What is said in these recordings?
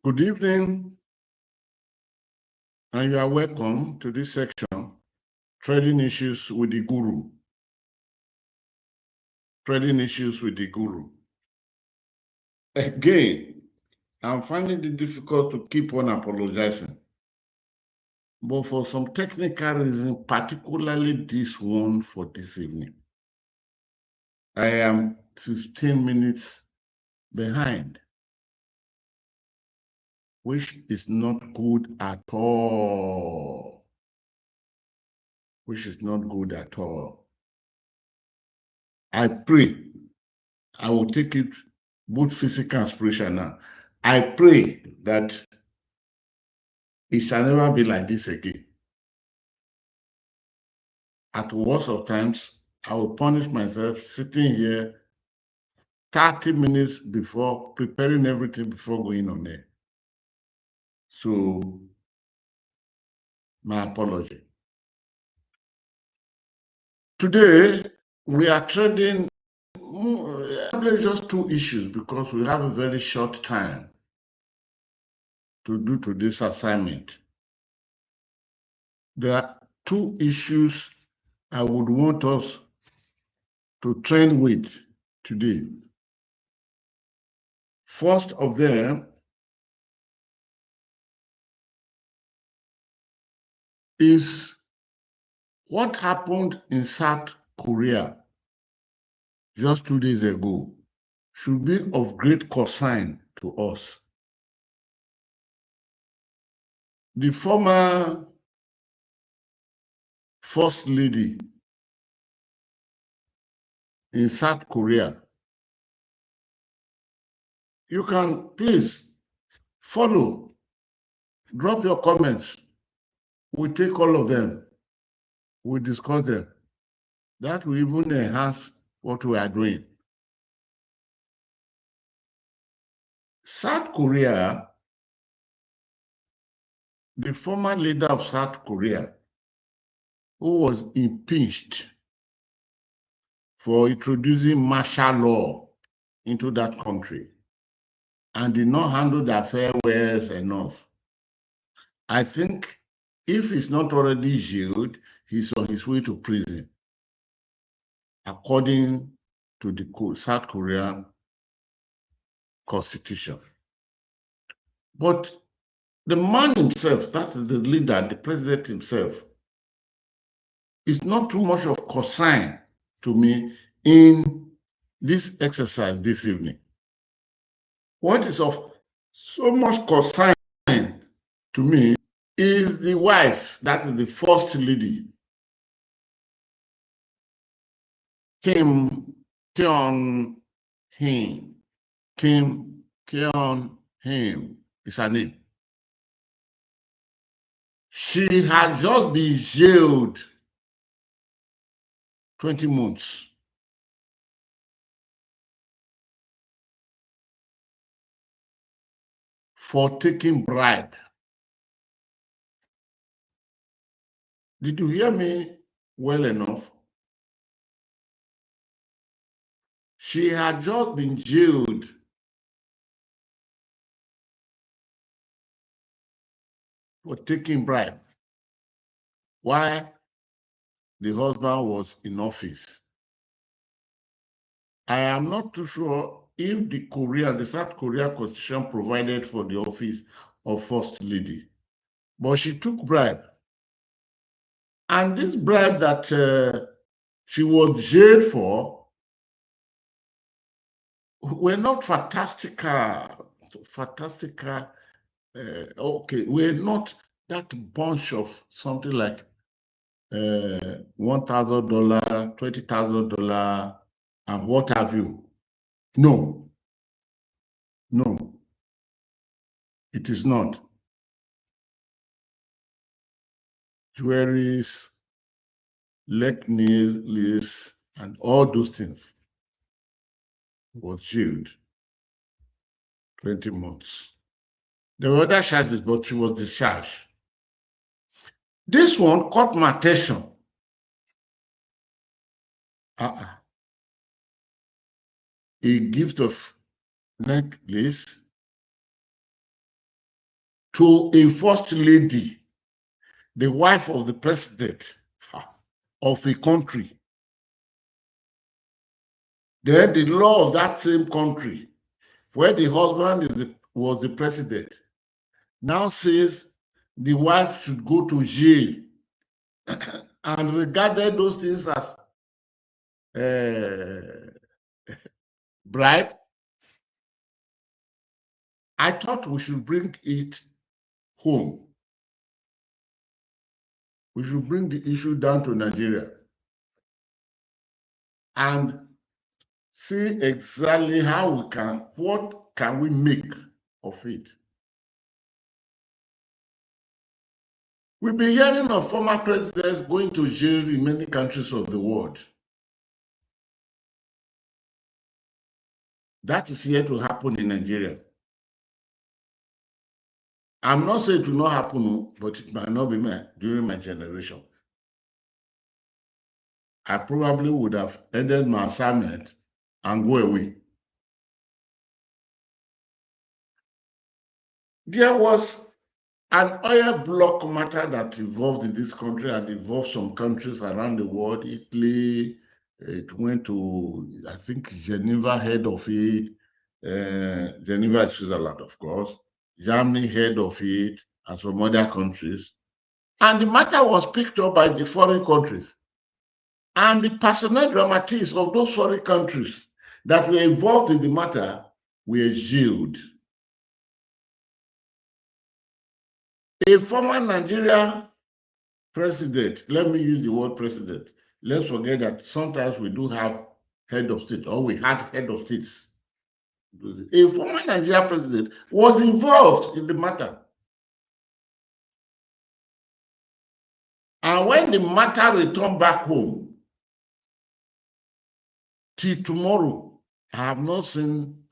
Good evening, and you are welcome to this section, Trading Issues with the Guru. Trading Issues with the Guru. Again, I'm finding it difficult to keep on apologizing. But for some technical reason, particularly this one for this evening, I am 15 minutes behind, which is not good at all. Which is not good at all. I pray I will take it both physical and spiritual now. I pray that it shall never be like this again. At worst of times, I will punish myself sitting here 30 minutes before preparing everything before going on there. So, my apology. Today, we are trading just two issues because we have a very short time to do today's assignment. There are two issues I would want us to trade with today. First of them is what happened in South Korea just 2 days ago should be of great concern to us. The former First Lady in South Korea, you can please follow, drop your comments. We'll take all of them. We'll discuss them. That will even enhance what we are doing. South Korea, the former leader of South Korea, who was impeached for introducing martial law into that country and did not handle the affair well enough. I think if he's not already jailed, he's on his way to prison, according to the South Korean constitution. But the man himself, that's the leader, the president himself, is not too much of concern to me in this exercise this evening. What is of so much concern to me is the wife, that is the first lady, Kim Kyung-him. Kim Kyung-him is her name. She had just been jailed 20 months. For taking bribe. Did you hear me well enough? She had just been jailed for taking bribe while the husband was in office. I am not too sure if the South Korea constitution provided for the office of First Lady, but she took bribe. And this bribe that she was jailed for were not fantastical, okay, we're not that bunch of something like $1,000, $20,000, and what have you. No, it is not. Jewelries, leg nails, and all those things was jailed 20 months. There were other charges, but she was discharged. This one caught my attention. A gift of necklace to a first lady, the wife of the president of a country. Then the law of that same country, where the husband was the president, now says the wife should go to jail and regarded those things as bribe. I thought we should bring it home. We should bring the issue down to Nigeria and see exactly what can we make of it. We've been hearing of former presidents going to jail in many countries of the world. That is yet to happen in Nigeria. I'm not saying it will not happen, but it might not be during my generation. I probably would have ended my assignment and go away. There was an oil block matter that involved in this country and involved some countries around the world. Italy, it went to, I think, Geneva, head of it. Geneva is Switzerland, of course. Germany, head of it, and some other countries. And the matter was picked up by the foreign countries. And the personnel dramatists of those foreign countries that were involved in the matter were jailed. A former Nigeria president, let me use the word president. Let's forget that sometimes we do have head of state, or we had head of states. A former Nigeria president was involved in the matter. And when the matter returned back home, till tomorrow, I have not seen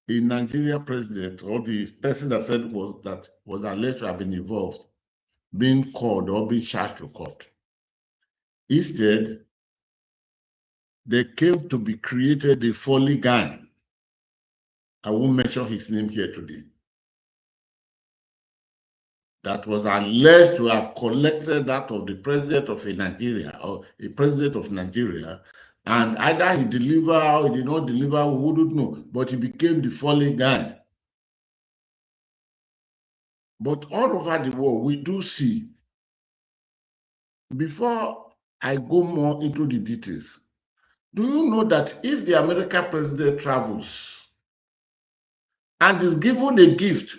a Nigeria president or the person that said was alleged to have been involved being called or being charged to court. Instead, there came to be created a folly gang. I won't mention his name here today. That was alleged to have collected that of the president of Nigeria or a president of Nigeria, and either he delivered or he did not deliver, we wouldn't know, but he became the folly gang. But all over the world, we do see. Before I go more into the details, do you know that if the American president travels and is given a gift,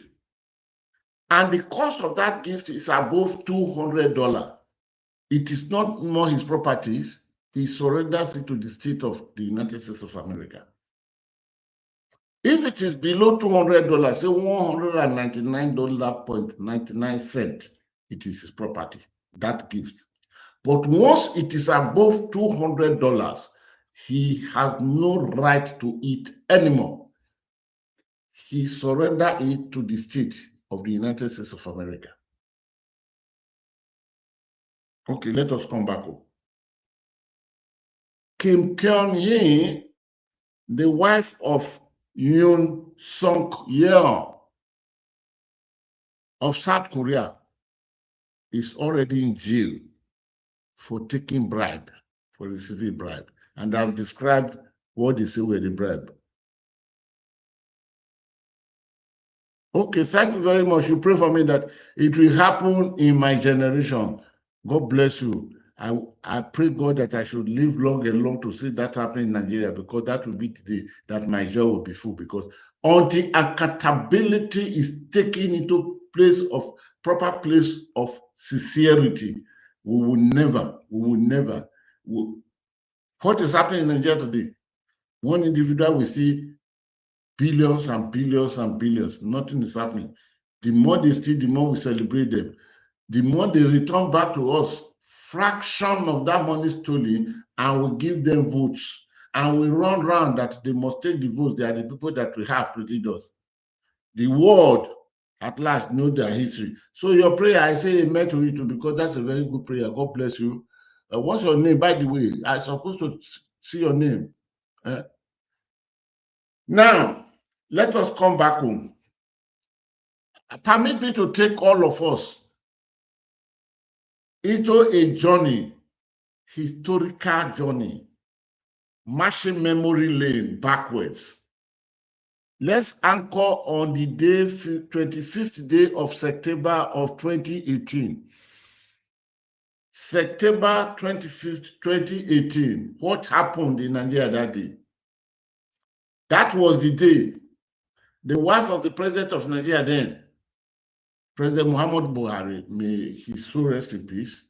and the cost of that gift is above $200, it is not more his properties, he surrenders it to the state of the United States of America. If it is below $200, say $199.99, it is his property, that gift. But once it is above $200, he has no right to it anymore. He surrendered it to the state of the United States of America. Okay, let us come back home. Kim Kyung-hee, the wife of Yoon Suk-yeol of South Korea, is already in jail for taking bribe, for receiving bribe. And I've described what they say were the bribe. Okay, thank you very much. You pray for me that it will happen in my generation. God bless you. I pray God that I should live long and long to see that happen in Nigeria, because that will be the day that my joy will be full. Because until accountability is taken into proper place of sincerity, we will never. What is happening in Nigeria today? One individual will see billions and billions and billions. Nothing is happening. The more they steal, the more we celebrate them. The more they return back to us, fraction of that money stolen, and we give them votes. And we run around that they must take the votes. They are the people that we have to lead us. The world at large know their history. So your prayer, I say amen to it too, because that's a very good prayer. God bless you. What's your name, by the way? I'm supposed to see your name. Now, let us come back home. Permit me to take all of us into a journey, historical journey, marching memory lane backwards. Let's anchor on the day, 25th day of September of 2018. September 25th, 2018. What happened in Nigeria that day? That was the day the wife of the president of Nigeria then, President Muhammad Buhari, may his soul rest in peace.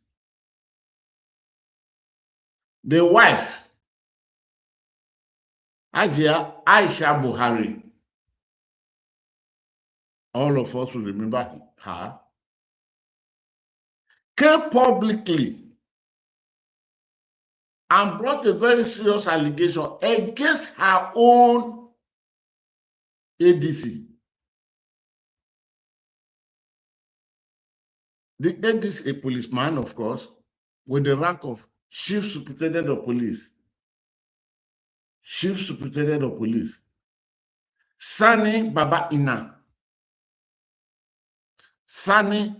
The wife, Aisha Buhari, all of us will remember her, came publicly and brought a very serious allegation against her own ADC. The ADC, a policeman, of course, with the rank of Chief Superintendent of Police. Chief Superintendent of Police. Sani Baba Ina. Sani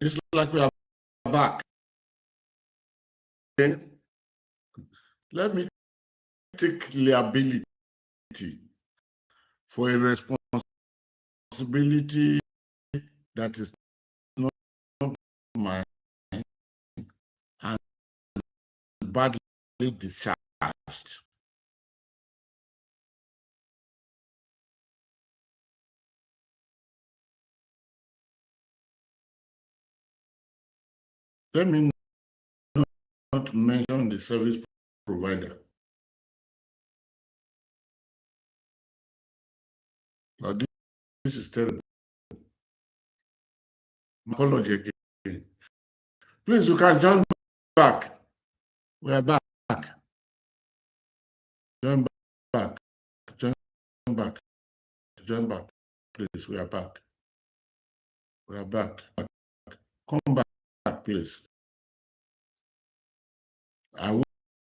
It's like we are back. Okay? Let me take liability for a responsibility that is not mine and badly discharged. Let me not mention the service provider. But this is terrible. Apology again. Please, you can join back. We are back. Join back. Join back. Join back. Please, we are back. We are back. Come back, please. I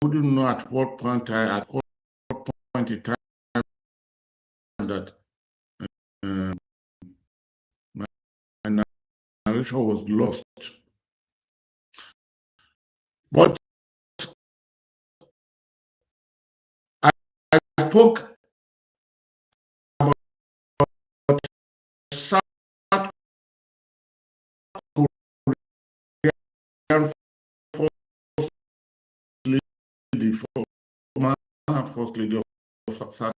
wouldn't know at what point in time that my narration was lost. But I spoke about South Korean first lady, former first lady of South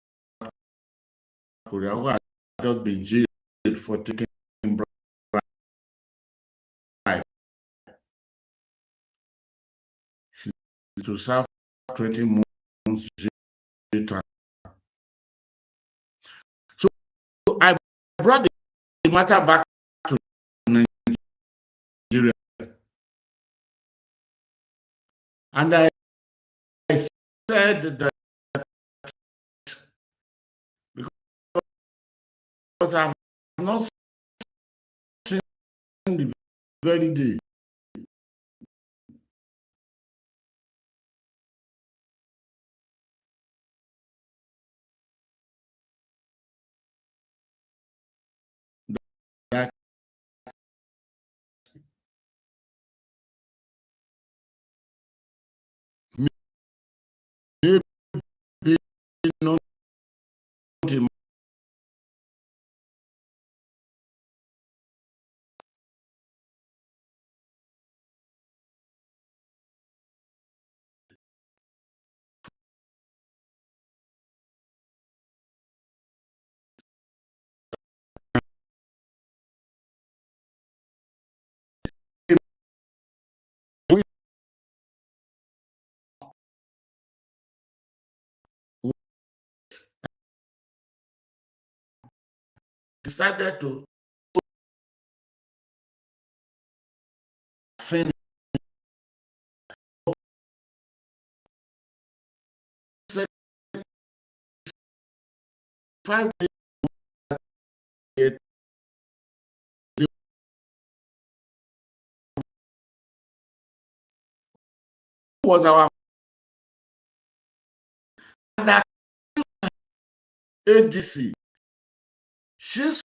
Korea, who had just been jailed for taking bribe. She to serve 20 months jail time. So I brought the matter back to Nigeria. And I said that because I've not seen the very day that maybe not we decided to send 5 days. It was our ADC. She's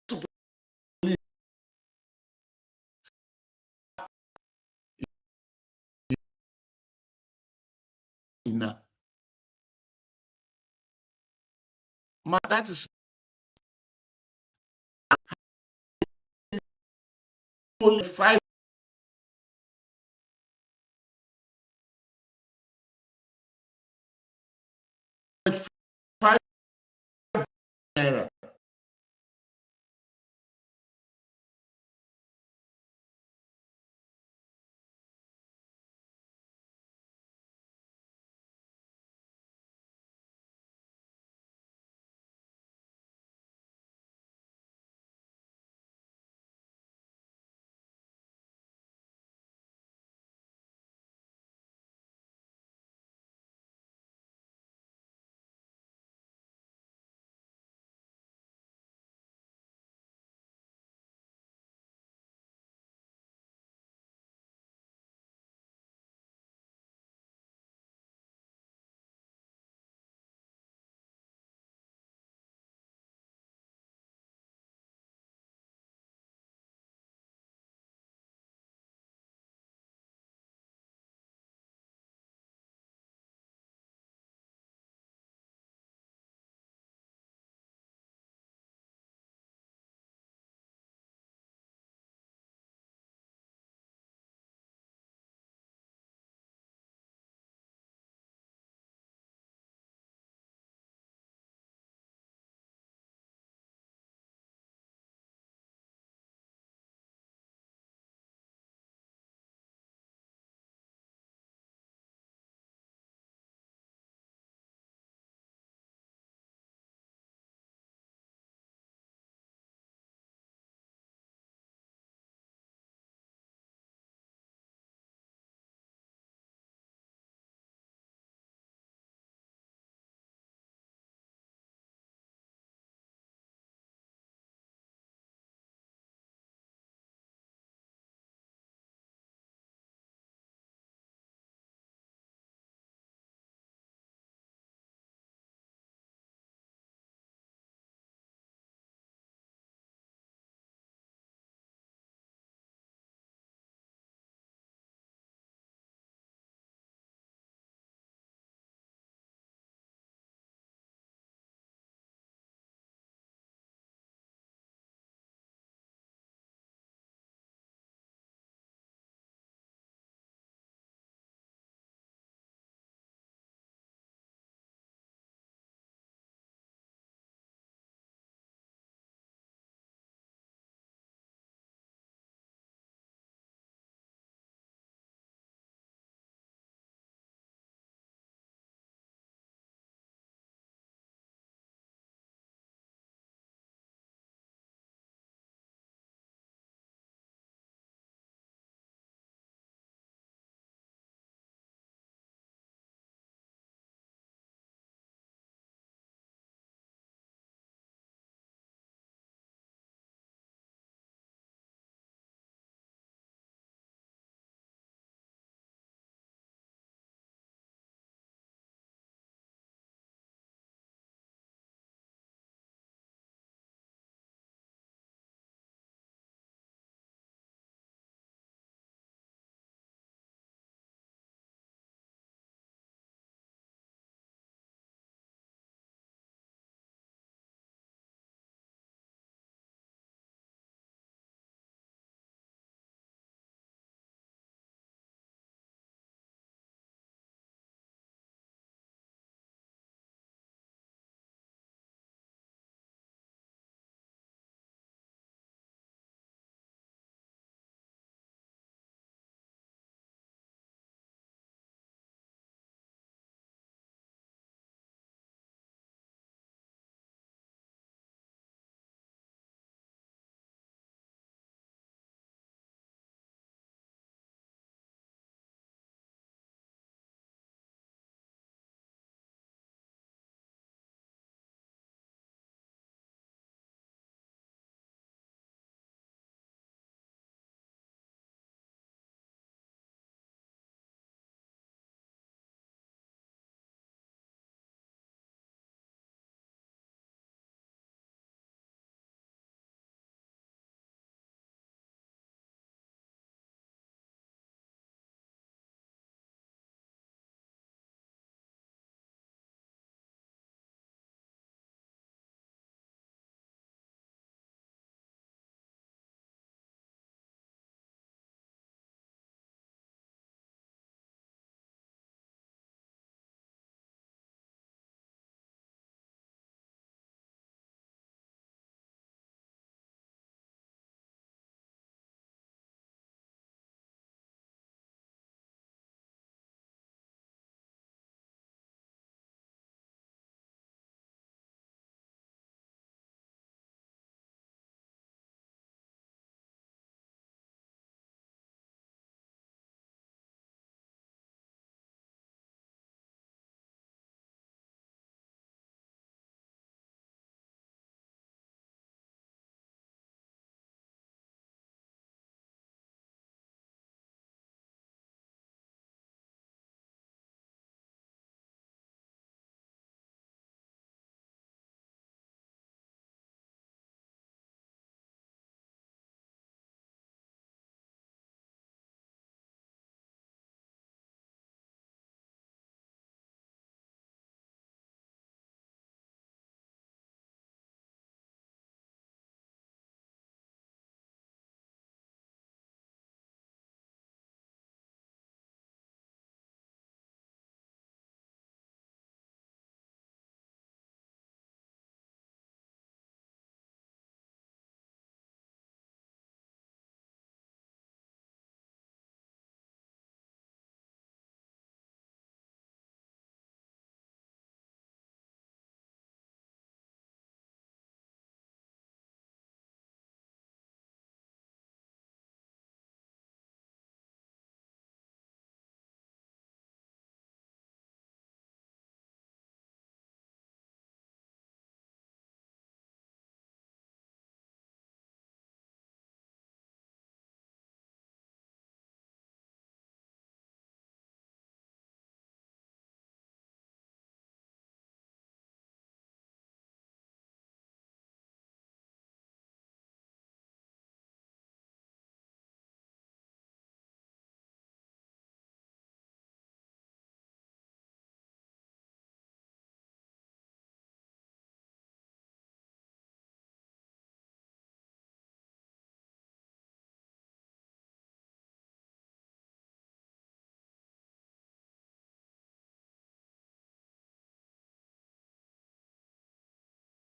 enough. That is only 5